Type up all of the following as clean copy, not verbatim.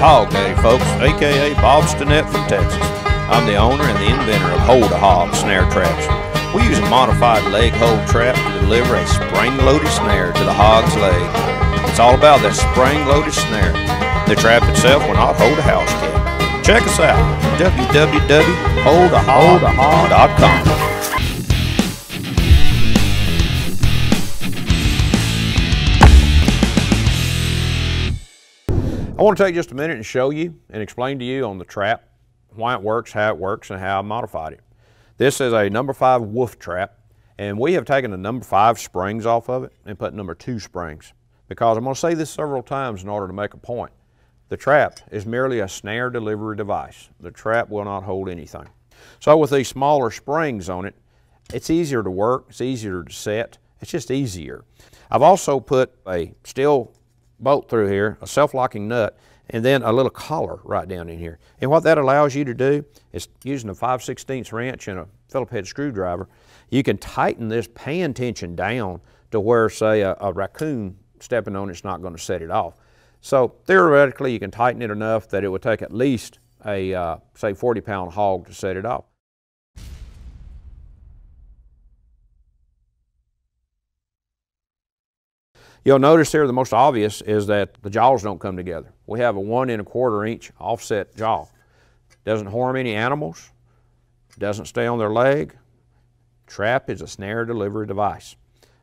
Hawg Daddy, folks, aka Bob Stinnett from Texas. I'm the owner and the inventor of Hold a Hawg snare traps. We use a modified leg hold trap to deliver a spring-loaded snare to the hog's leg. It's all about that spring-loaded snare. The trap itself will not hold a house cat. Check us out, www.holdahawg.com. I want to take just a minute and show you and explain to you on the trap why it works, and how I modified it. This is a number 5 wolf trap, and we have taken the number 5 springs off of it and put number 2 springs, because I'm going to say this several times in order to make a point. The trap is merely a snare delivery device. The trap will not hold anything. So with these smaller springs on it, it's easier to work, it's easier to set, it's just easier. I've also put a steel bolt through here, a self-locking nut, and then a little collar right down in here. And what that allows you to do is, using a 5/16 wrench and a Phillips head screwdriver, you can tighten this pan tension down to where, say, a raccoon stepping on it's not going to set it off. So theoretically, you can tighten it enough that it would take at least a, say, 40-pound hog to set it off. You'll notice here the most obvious is that the jaws don't come together. We have a 1 1/4 inch offset jaw. Doesn't harm any animals, doesn't stay on their leg. Trap is a snare delivery device.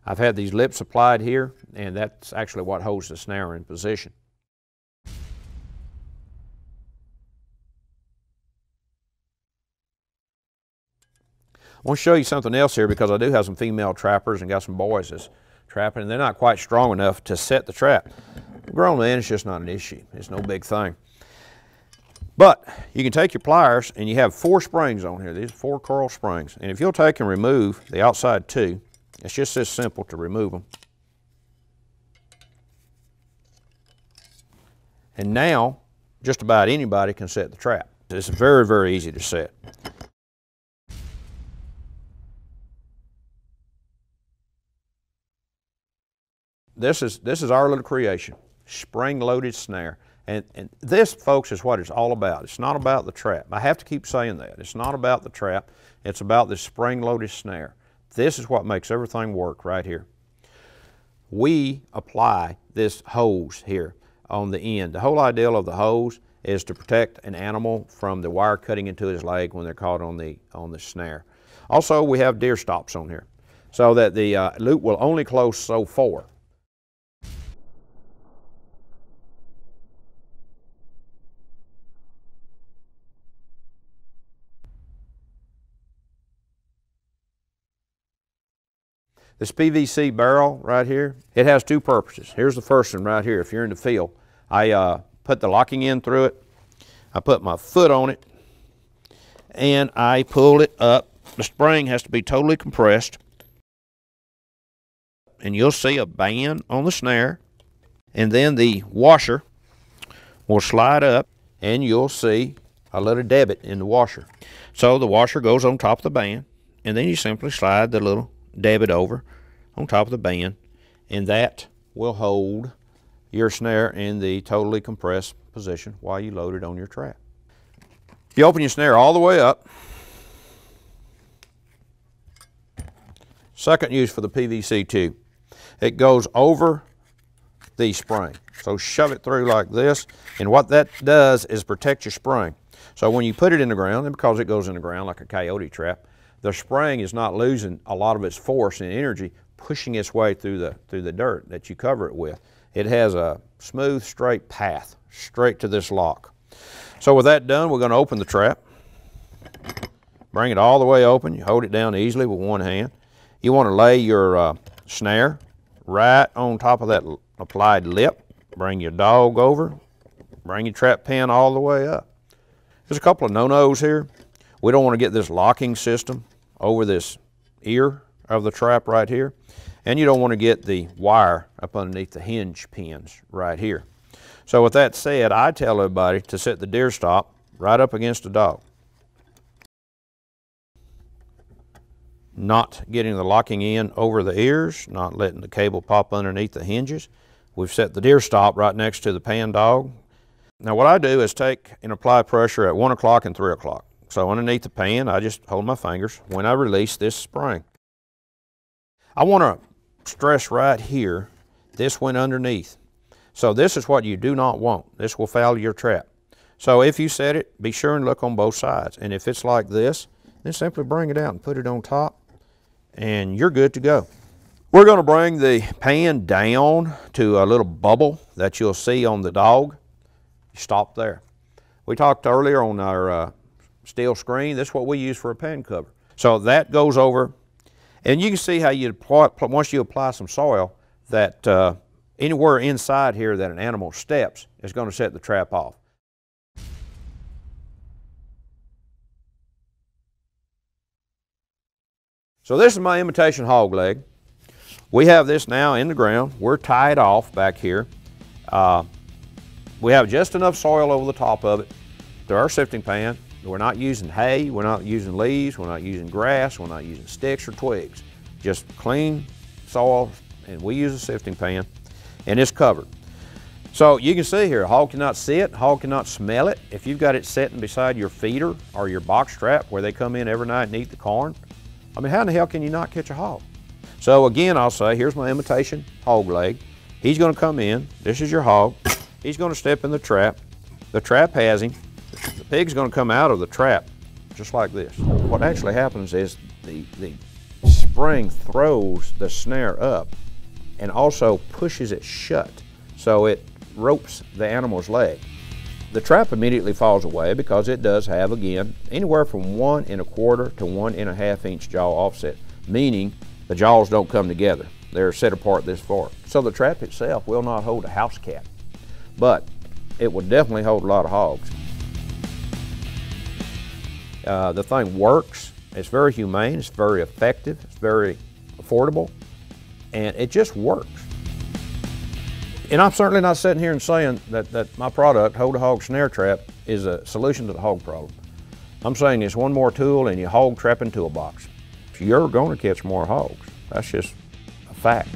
I've had these lips applied here, and that's actually what holds the snare in position. I want to show you something else here, because I do have some female trappers and got some boys that's trapping, and they're not quite strong enough to set the trap. Grown men, it's just not an issue. It's no big thing. But you can take your pliers, and you have 4 springs on here. These are 4 coil springs. And if you'll take and remove the outside 2, it's just this simple to remove them. And now, just about anybody can set the trap. It's very, very easy to set. This is our little creation, spring-loaded snare. And this, folks, is what it's all about. It's not about the trap. I have to keep saying that. It's not about the trap. It's about this spring-loaded snare. This is what makes everything work right here. We apply this hose here on the end. The whole idea of the hose is to protect an animal from the wire cutting into his leg when they're caught on the snare. Also, we have deer stops on here so that the loop will only close so far. This PVC barrel right here, it has 2 purposes. Here's the first one right here. If you're in the field, I put the locking end through it, I put my foot on it, and I pull it up. The spring has to be totally compressed, and you'll see a band on the snare, and then the washer will slide up, and you'll see a little debit in the washer. So the washer goes on top of the band, and then you simply slide the little debit over on top of the band, and that will hold your snare in the totally compressed position while you load it on your trap. If you open your snare all the way up, second use for the PVC tube, it goes over the spring. So shove it through like this, and what that does is protect your spring. So when you put it in the ground, and because it goes in the ground like a coyote trap, the spring is not losing a lot of its force and energy pushing its way through the dirt that you cover it with. It has a smooth, straight path straight to this lock. So with that done, we're going to open the trap. Bring it all the way open. You hold it down easily with one hand. You want to lay your snare right on top of that applied lip. Bring your dog over. Bring your trap pin all the way up. There's a couple of no-nos here. We don't want to get this locking system over this ear of the trap right here. And you don't want to get the wire up underneath the hinge pins right here. So with that said, I tell everybody to set the deer stop right up against the dog. Not getting the locking in over the ears, not letting the cable pop underneath the hinges. We've set the deer stop right next to the pan dog. Now what I do is take and apply pressure at 1 o'clock and 3 o'clock. So underneath the pan, I just hold my fingers when I release this spring. I want to stress right here, this went underneath. So this is what you do not want. This will foul your trap. So if you set it, be sure and look on both sides. And if it's like this, then simply bring it out and put it on top, and you're good to go. We're going to bring the pan down to a little bubble that you'll see on the dog. Stop there. We talked earlier on our steel screen. This is what we use for a pan cover. So that goes over, and you can see how you apply, once you apply some soil, that anywhere inside here that an animal steps is going to set the trap off. So this is my imitation hog leg. We have this now in the ground. We're tied off back here. We have just enough soil over the top of it to our sifting pan. We're not using hay, we're not using leaves, we're not using grass, we're not using sticks or twigs. Just clean soil, and we use a sifting pan, and it's covered. So you can see here, a hog cannot see it, hog cannot smell it. If you've got it sitting beside your feeder or your box trap where they come in every night and eat the corn, I mean, how in the hell can you not catch a hog? So again, I'll say, here's my imitation hog leg. He's gonna come in, this is your hog. He's gonna step in the trap. The trap has him. The pig's gonna come out of the trap just like this. What actually happens is the spring throws the snare up and also pushes it shut, so it ropes the animal's leg. The trap immediately falls away because it does have, again, anywhere from 1 1/4 to 1 1/2 inch jaw offset, meaning the jaws don't come together. They're set apart this far. So the trap itself will not hold a house cat, but it will definitely hold a lot of hogs. The thing works. It's very humane, it's very effective, it's very affordable, and it just works. And I'm certainly not sitting here and saying that my product, Hold a Hog Snare Trap, is a solution to the hog problem. I'm saying it's one more tool in your hog trapping toolbox. You're going to catch more hogs. That's just a fact.